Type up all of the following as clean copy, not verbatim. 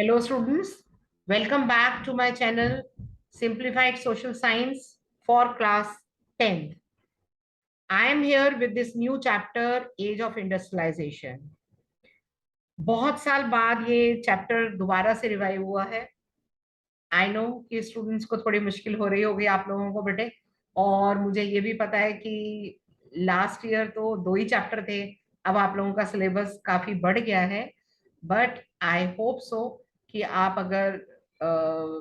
Hello students, welcome back to my channel Simplified Social Science for class 10th. I am here with this new chapter Age of Industrialization. बहुत साल बाद ये chapter दोबारा से revive हुआ है। I know कि स्टूडेंट्स को थोड़ी मुश्किल हो रही होगी आप लोगों को बेटे, और मुझे ये भी पता है कि लास्ट ईयर तो दो ही चैप्टर थे। अब आप लोगों का सिलेबस काफी बढ़ गया है, बट आई होप सो कि आप अगर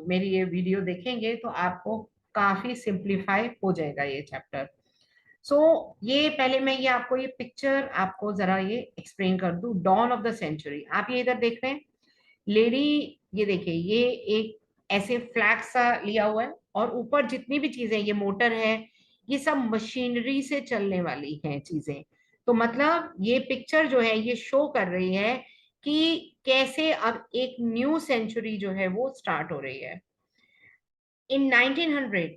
मेरी ये वीडियो देखेंगे तो आपको काफी सिंप्लीफाई हो जाएगा ये चैप्टर। सो ये पहले मैं ये आपको ये पिक्चर आपको जरा ये एक्सप्लेन कर दूं। डॉन ऑफ द सेंचुरी, आप ये इधर देख रहे हैं लेडी, ये देखिए ये एक ऐसे फ्लैग सा लिया हुआ है, और ऊपर जितनी भी चीजें, ये मोटर है, ये सब मशीनरी से चलने वाली हैं चीजें। तो मतलब ये पिक्चर जो है ये शो कर रही है कि कैसे अब एक न्यू सेंचुरी जो है वो स्टार्ट हो रही है। इन 1900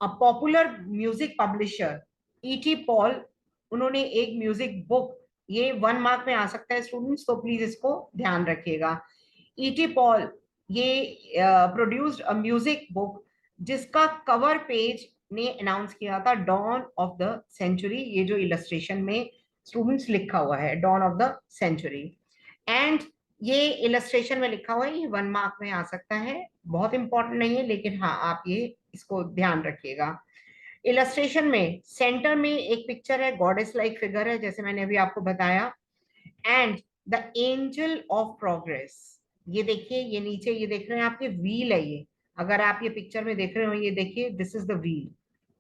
a popular music publisher ET Paul, उन्होंने एक म्यूजिक बुक, ये 1 मार्क में आ सकता है स्टूडेंट्स, तो प्लीज इसको ध्यान रखिएगा। ईटी पॉल ये प्रोड्यूस्ड अ म्यूजिक बुक जिसका कवर पेज ने अनाउंस किया था डॉन ऑफ द सेंचुरी। ये जो इलस्ट्रेशन में स्टूडेंट्स लिखा हुआ है dawn of the century, and ये इलस्ट्रेशन में लिखा हुआ है, ये 1 मार्क में आ सकता है, बहुत इंपॉर्टेंट नहीं है लेकिन हाँ आप ये इसको ध्यान रखिएगा। इलस्ट्रेशन में सेंटर में एक पिक्चर है, गॉडेस लाइक फिगर है जैसे मैंने अभी आपको बताया, and the angel of progress. ये देखिए, ये नीचे ये देख रहे हैं आपके व्हील है ये, अगर आप ये पिक्चर में देख रहे हो ये देखिए, दिस इज द व्हील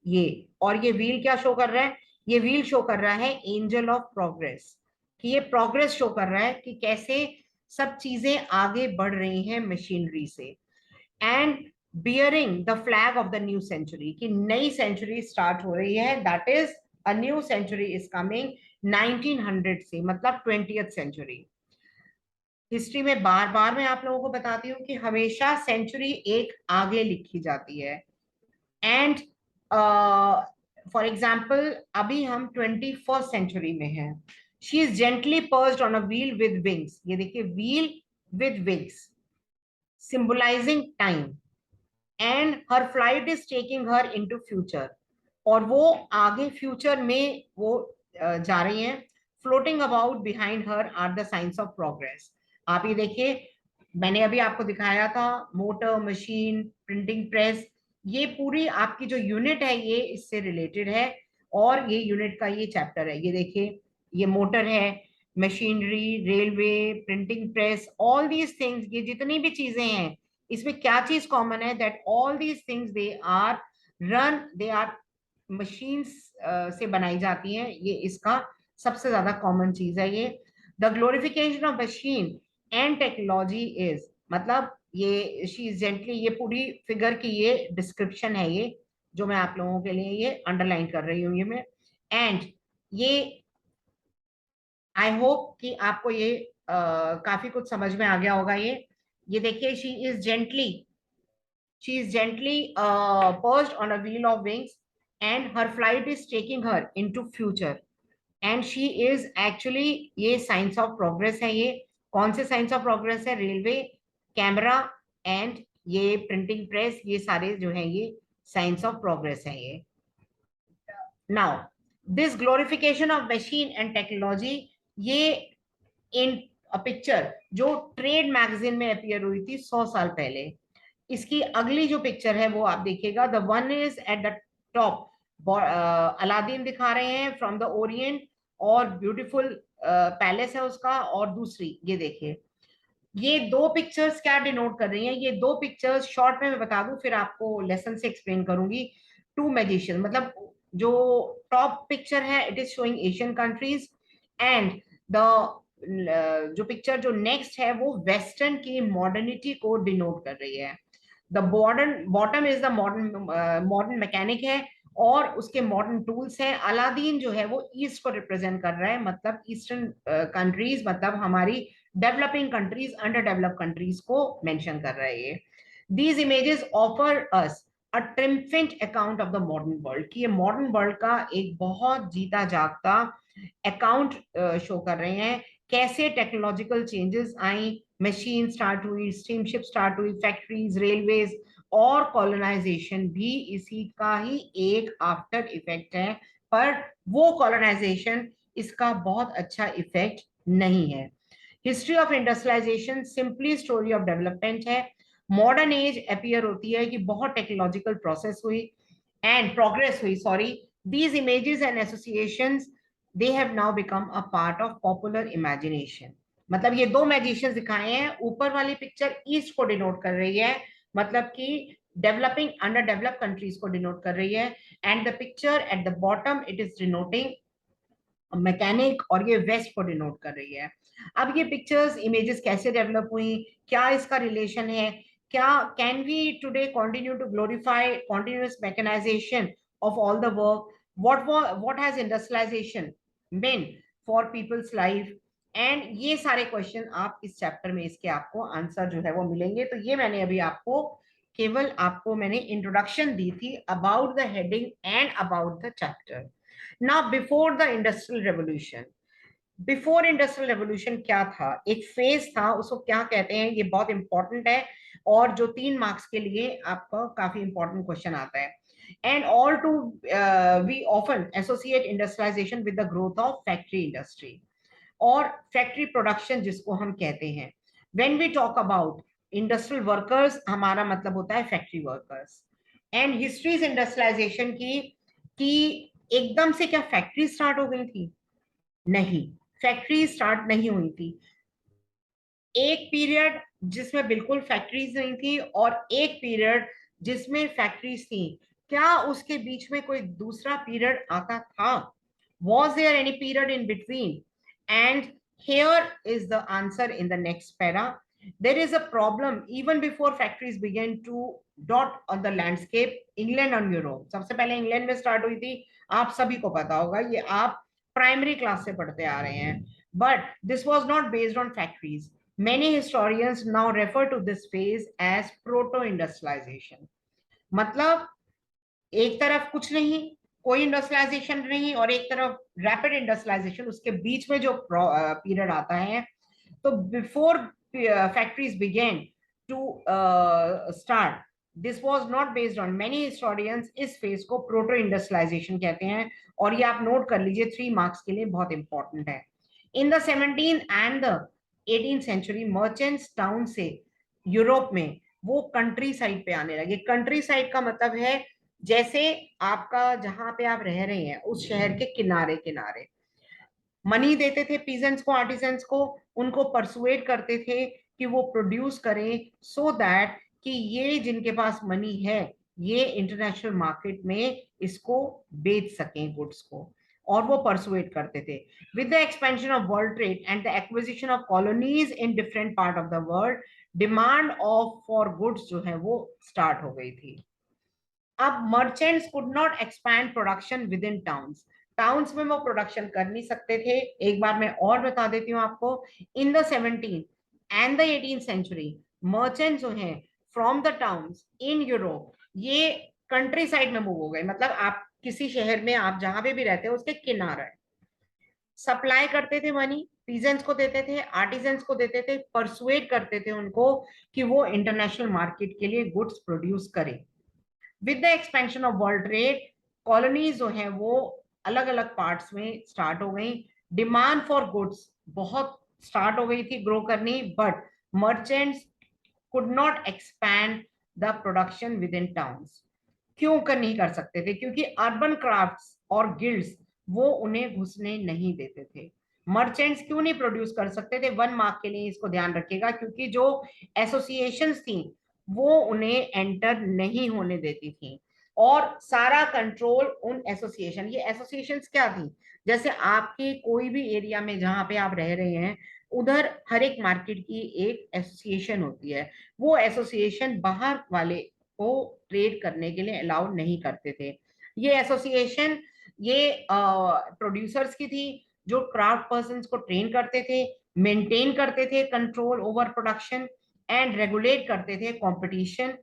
ये। और ये व्हील क्या शो कर रहा है? ये व्हील शो कर रहा है एंजल ऑफ प्रोग्रेस, कि ये प्रोग्रेस शो कर रहा है कि कैसे सब चीजें आगे बढ़ रही हैं मशीनरी से। And bearing the flag of the new century, कि नई सेंचुरी स्टार्ट हो रही है, that is a new century is coming 1900 से, मतलब 20th सेंचुरी। हिस्ट्री में बार बार मैं आप लोगों को बताती हूँ कि हमेशा सेंचुरी एक आगे लिखी जाती है। एंड फॉर एग्जाम्पल अभी हम 21st सेंचुरी में हैं। She is gently perched on a wheel with wings, ये देखिए wheel with wings symbolising time, and her flight is taking her into future, और वो आगे फ्यूचर में वो जा रही हैं। Floating about behind her are the science of progress. आप ये देखिए, मैंने अभी आपको दिखाया था मोटर, मशीन, प्रिंटिंग प्रेस, ये पूरी आपकी जो यूनिट है ये इससे रिलेटेड है, और ये यूनिट का ये चैप्टर है। ये देखिए, ये मोटर है, machinery, railway, printing press, all these things, ये जितनी भी चीजें हैं इसमें क्या चीज कॉमन है? That all these things they are run, they are machines से बनाई जाती हैं, ये इसका सबसे ज्यादा कॉमन चीज है ये। The glorification of machine and technology is, मतलब ये शी इज जेंटली, ये पूरी फिगर की ये डिस्क्रिप्शन है ये, जो मैं आप लोगों के लिए ये अंडरलाइन कर रही हूँ ये मैं। एंड ये आई होप कि आपको ये काफी कुछ समझ में आ गया होगा ये देखिए, she is gently perched on a wheel of wings, and her flight is taking her into future, and she is actually, ये साइंस ऑफ प्रोग्रेस है ये। कौन से साइंस ऑफ प्रोग्रेस है? रेलवे, कैमरा, एंड ये प्रिंटिंग प्रेस, ये सारे जो है ये साइंस ऑफ प्रोग्रेस है ये। Now this glorification of machine and technology, ये इन अ पिक्चर जो ट्रेड मैगजीन में अपीयर हुई थी 100 साल पहले, इसकी अगली जो पिक्चर है वो आप देखिएगा, the one is at the top, Aladdin दिखा रहे हैं फ्रॉम द ओरिएंट, और ब्यूटीफुल पैलेस है उसका, और दूसरी ये देखिए, ये दो पिक्चर्स क्या डिनोट कर रही हैं? ये दो पिक्चर्स शॉर्ट में मैं बता दूं फिर आपको लेसन से एक्सप्लेन करूंगी। टू मैजिशियन, मतलब जो टॉप पिक्चर है it is showing Asian countries, and the जो पिक्चर जो नेक्स्ट है वो वेस्टर्न की मॉडर्निटी को डिनोट कर रही है। The modern bottom is the modern modern mechanic है, और उसके मॉडर्न टूल्स हैं। अलादीन जो है वो ईस्ट को रिप्रेजेंट कर रहा है, मतलब ईस्टर्न कंट्रीज, मतलब हमारी developing countries, under develop countries को मेंशन कर रहा है ये। These images offer us a triumphant account of the modern world, कि ये मॉडर्न वर्ल्ड का एक बहुत जीता जागता अकाउंट शो कर रहे हैं, कैसे टेक्नोलॉजिकल चेंजेस आई, मशीन स्टार्ट हुई, स्टीमशिप स्टार्ट हुई, फैक्ट्रीज, रेलवेज और कॉलोनाइजेशन भी इसी का ही एक आफ्टर इफेक्ट है। पर वो कॉलोनाइजेशन इसका बहुत अच्छा इफेक्ट नहीं है। History of industrialisation simply story of development है। मॉडर्न एज अपीयर होती है कि बहुत टेक्नोलॉजिकल प्रोसेस हुई एंड प्रोग्रेस हुई, sorry. These images and associations they have now become a part of popular imagination. मतलब ये दो मैजिशियंस दिखाए हैं, ऊपर वाली पिक्चर ईस्ट को डिनोट कर रही है, मतलब कि डेवलपिंग अंडर डेवलप्ड कंट्रीज को डिनोट कर रही है, and the picture at the bottom it is denoting mechanic, और ये वेस्ट को डिनोट कर रही है। अब ये पिक्चर्स इमेजेस कैसे डेवलप हुई, क्या इसका रिलेशन है, क्या can we today continue to glorify continuous mechanisation of all the work, what has industrialisation meant for people's life, and ये सारे क्वेश्चन आप इस चैप्टर में इसके आपको आंसर जो है वो मिलेंगे। तो ये मैंने अभी आपको केवल आपको मैंने इंट्रोडक्शन दी थी about the heading and about the chapter. Now, before the industrial revolution, before industrial revolution क्या था, एक फेज था, उसको क्या कहते हैं, ये बहुत इंपॉर्टेंट है और जो 3 मार्क्स के लिए आपका काफी इंपॉर्टेंट क्वेश्चन आता है। And all too we often associate industrialisation with the growth of factory industry और फैक्ट्री प्रोडक्शन जिसको हम कहते हैं। When we talk about industrial workers, हमारा मतलब होता है factory workers. And histories industrialisation की कि एकदम से क्या फैक्ट्री स्टार्ट हो गई थी? नहीं, फैक्ट्री स्टार्ट नहीं हुई थी। एक पीरियड जिसमें बिल्कुल फैक्ट्रीज नहीं थी और एक पीरियड जिसमें फैक्ट्रीज थी। क्या उसके बीच में कोई दूसरा पीरियड आता था? Was there any period in between? And here is the answer in the next para. There is a problem even before factories began to dot on the landscape. England and Europe, सबसे पहले England में start हुई थी, आप सभी को पता होगा, ये आप प्राइमरी क्लास से पढ़ते आ रहे हैं। But this was not based on factories. Many historians now refer to this phase as proto-industrialization. मतलब एक तरफ कुछ नहीं, कोई इंडस्ट्रियलाइजेशन नहीं, और एक तरफ रैपिड इंडस्ट्रियलाइजेशन, उसके बीच में जो पीरियड आता है। तो before factories began to start, this was not based on, many historians इस फेज को प्रोटो इंडस्ट्रियलाइजेशन कहते हैं, और ये आप नोट कर लीजिए, 3 मार्क्स के लिए बहुत इंपॉर्टेंट है। In the 17th and the 18th century, merchants town से यूरोप में वो कंट्री साइड पे आने लगे। कंट्री साइड का मतलब है जैसे आपका जहां पे आप रह रहे हैं उस शहर के किनारे किनारे। मनी देते थे पीजेंट्स को, आर्टिजन्स को, उनको परसुएट करते थे कि वो प्रोड्यूस करें, सो दैट कि ये जिनके पास मनी है ये इंटरनेशनल मार्केट में इसको बेच सकें गुड्स को, और वो परसुएट करते थे। With the expansion of world trade and the acquisition of colonies in different part of the world, demand of for goods जो है वो स्टार्ट हो गई थी। अब merchants could not expand production with in towns, towns में वो production कर नहीं सकते थे। एक बार मैं और बता देती हूँ आपको, in the 17th and the 18th century, merchant जो हैं from the towns in Europe, ये कंट्री साइड में मूव हो गए। मतलब आप किसी शहर में आप जहां पे भी रहते हो उसके किनारे सप्लाई करते थे मनी, पीजेंट्स को देते थे, आर्टिजन्स को देते थे, परसुएट करते थे उनको कि वो इंटरनेशनल मार्केट के लिए गुड्स प्रोड्यूस करें। With the expansion of world trade, colonies जो है वो अलग अलग पार्ट्स में स्टार्ट हो गई। डिमांड फॉर गुड्स बहुत स्टार्ट हो गई थी ग्रो करनी, but merchants could not expand the production with in towns. क्यों कर नहीं कर सकते थे? क्योंकि अर्बन क्राफ्ट्स और गिल्ड्स वो उन्हें घुसने नहीं देते थे। मर्चेंट्स क्यों नहीं प्रोड्यूस कर सकते थे? 1 मार्क के लिए इसको ध्यान रखिएगा, क्योंकि जो एसोसिएशंस थी वो उन्हें एंटर नहीं होने देती थी, और सारा कंट्रोल उन एसोसिएशन, ये एसोसिएशंस क्या थी, जैसे आपके कोई भी एरिया में जहां पे आप रह रहे हैं उधर हर एक मार्केट की एक एसोसिएशन होती है। वो एसोसिएशन बाहर वाले को ट्रेड करने के लिए अलाउ नहीं करते थे। ये एसोसिएशन ये प्रोड्यूसर्स की थी, जो क्राफ्ट पर्संस को ट्रेन करते थे, मेंटेन करते थे control over production, and regulate करते थे कंपटीशन,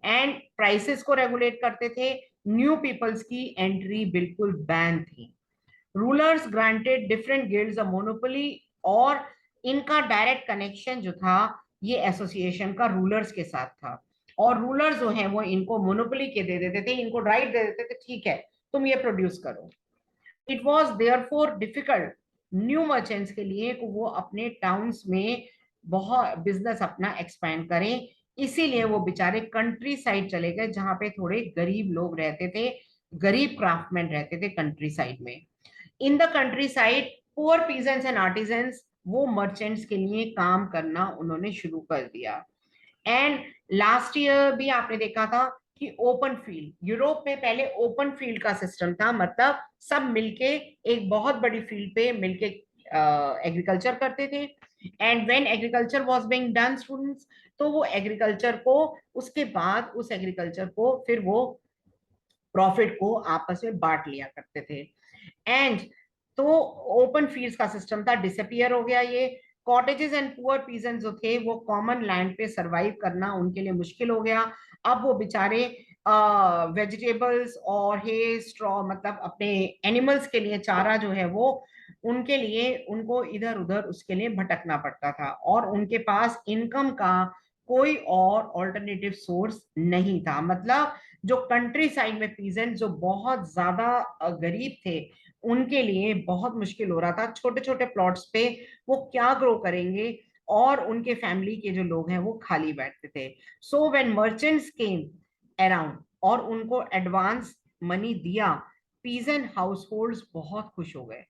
एंड प्राइसेस को रेगुलेट करते थे। न्यू पीपल्स की एंट्री बिल्कुल बैन थी। Rulers granted different guilds a monopoly और इनका डायरेक्ट कनेक्शन जो था ये एसोसिएशन का रूलर्स के साथ था, और रूलर्स जो हैं वो इनको मोनोपोली के दे देते थे, इनको राइट दे देते थे, ठीक है तुम ये प्रोड्यूस करो। It was therefore difficult new merchants के लिए कि वो अपने टाउन्स में बहुत बिजनेस अपना एक्सपैंड करें, इसीलिए वो बेचारे कंट्री साइड चले गए जहां पे थोड़े गरीब लोग रहते थे, गरीब क्राफ्टमैन रहते थे कंट्री साइड में। In the country side poor peasants and artisans वो मर्चेंट्स के लिए काम करना उन्होंने शुरू कर दिया। एंड लास्ट ईयर भी आपने देखा था कि ओपन फील्ड, यूरोप में पहले ओपन फील्ड का सिस्टम था, मतलब सब मिलके एक बहुत बड़ी फील्ड पे मिलके एग्रीकल्चर करते थे। And when agriculture was being done students, तो वो एग्रीकल्चर को उसके बाद उस एग्रीकल्चर को फिर वो प्रॉफिट को आपस में बांट लिया करते थे। एंड तो ओपन फील्ड्स का सिस्टम था, डिसअपियर हो गया ये। कॉटेजेस एंड पुअर पीजेंट्स जो थे वो कॉमन लैंड पे सरवाइव करना उनके लिए मुश्किल हो गया। अब वो बेचारे वेजिटेबल्स और हे स्ट्रॉ, मतलब अपने एनिमल्स के लिए चारा जो है वो उनके लिए उनको इधर उधर उसके लिए भटकना पड़ता था, और उनके पास इनकम का कोई और ऑल्टरनेटिव सोर्स नहीं था। मतलब जो कंट्री साइड में पीजेंट जो बहुत ज्यादा गरीब थे उनके लिए बहुत मुश्किल हो रहा था, छोटे छोटे प्लॉट्स पे वो क्या ग्रो करेंगे, और उनके फैमिली के जो लोग हैं वो खाली बैठते थे। So when merchants came around और उनको एडवांस मनी दिया, पीजेंट हाउसहोल्ड्स बहुत खुश हो गए।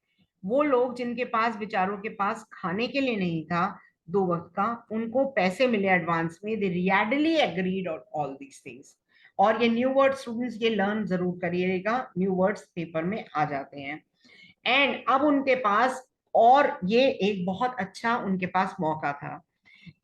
वो लोग जिनके पास, बेचारों के पास खाने के लिए नहीं था दो वक्त का, उनको पैसे मिले एडवांस में, they readily agreed on all these things. और ये न्यू वर्ड स्टूडेंट्स ये लर्न जरूर करिएगा, न्यू वर्ड्स पेपर में आ जाते हैं। एंड अब उनके पास, और ये एक बहुत अच्छा उनके पास मौका था,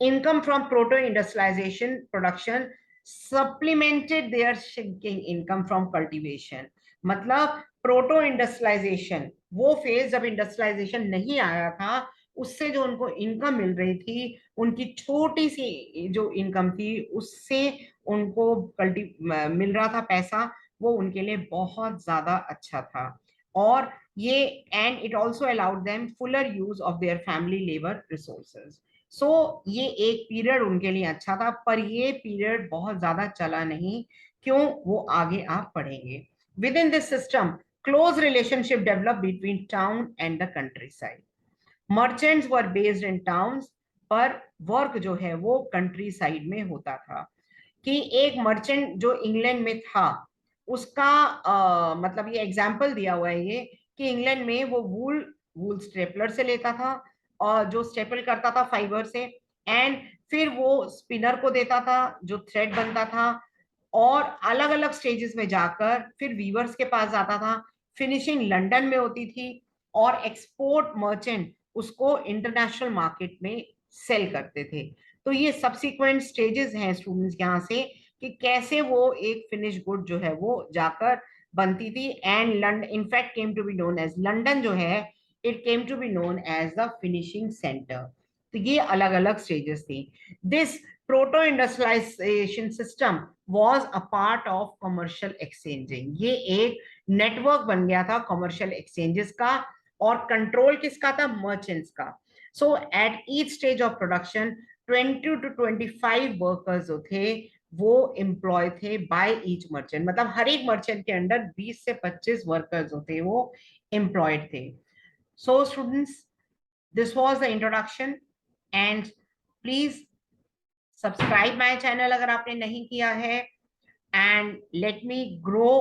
income from proto industrialisation production supplemented their shrinking income from cultivation. मतलब प्रोटो इंडस्ट्रियलाइजेशन, वो फेज जब इंडस्ट्रियलाइजेशन नहीं आया था, उससे जो उनको इनकम मिल रही थी, उनकी छोटी सी जो इनकम थी उससे उनको कल्टी मिल रहा था पैसा, वो उनके लिए बहुत ज्यादा अच्छा था। और ये, and it also allowed them fuller use of their family labour resources. So ये एक पीरियड उनके लिए अच्छा था, पर ये पीरियड बहुत ज्यादा चला नहीं। क्यों, वो आगे आप पढ़ेंगे। With in this system close relationship develop between town and the country side. Merchants were based in towns, पर वर्क जो है वो कंट्री साइड में होता था। कि एक मर्चेंट जो इंग्लैंड में था उसका मतलब ये एग्जाम्पल दिया हुआ है ये, कि इंग्लैंड में वो वूल वूल स्टेपलर से लेता था, और जो स्टेपल करता था फाइबर से, एंड फिर वो स्पिनर को देता था जो थ्रेड बनता था, और अलग अलग स्टेजेस में जाकर फिर वीवर्स के पास जाता था, फिनिशिंग लंदन में होती थी, और एक्सपोर्ट मर्चेंट उसको इंटरनेशनल मार्केट में सेल करते थे। तो ये सब्सिक्वेंट स्टेजेस हैं स्टूडेंट्स यहाँ से, कि कैसे वो एक फिनिश गुड जो है वो जाकर बनती थी। And London in fact came to be known as, London जो है it came to be known as the finishing centre. तो ये अलग अलग स्टेजेस थी। This proto industrialisation system was a part of commercial exchanging. ये एक नेटवर्क बन गया था कमर्शियल एक्सचेंजेस का, और कंट्रोल किसका था, मर्चेंट्स का। So at each stage of production 20 to 25 workers जो थे वो एम्प्लॉय थे बाय ईच मर्चेंट, मतलब हर एक मर्चेंट के अंडर 20 से 25 वर्कर्स जो थे वो एम्प्लॉयड थे। So students, this was the introduction, and please subscribe my channel अगर आपने नहीं किया है, and let me grow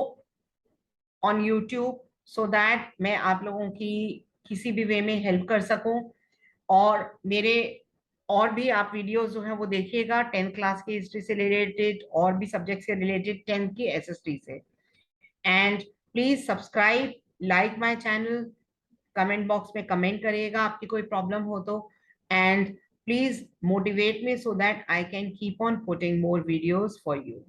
on YouTube so that मैं आप लोगों की किसी भी वे में हेल्प कर सकूं। और मेरे और भी आप वीडियोस जो हैं वो देखिएगा, 10th क्लास की हिस्ट्री से रिलेटेड और भी सब्जेक्ट से रिलेटेड, 10th की एसएसटी से। And please subscribe, like my channel, comment box में कमेंट करिएगा आपकी कोई प्रॉब्लम हो तो, and please motivate me so that I can keep on putting more videos for you.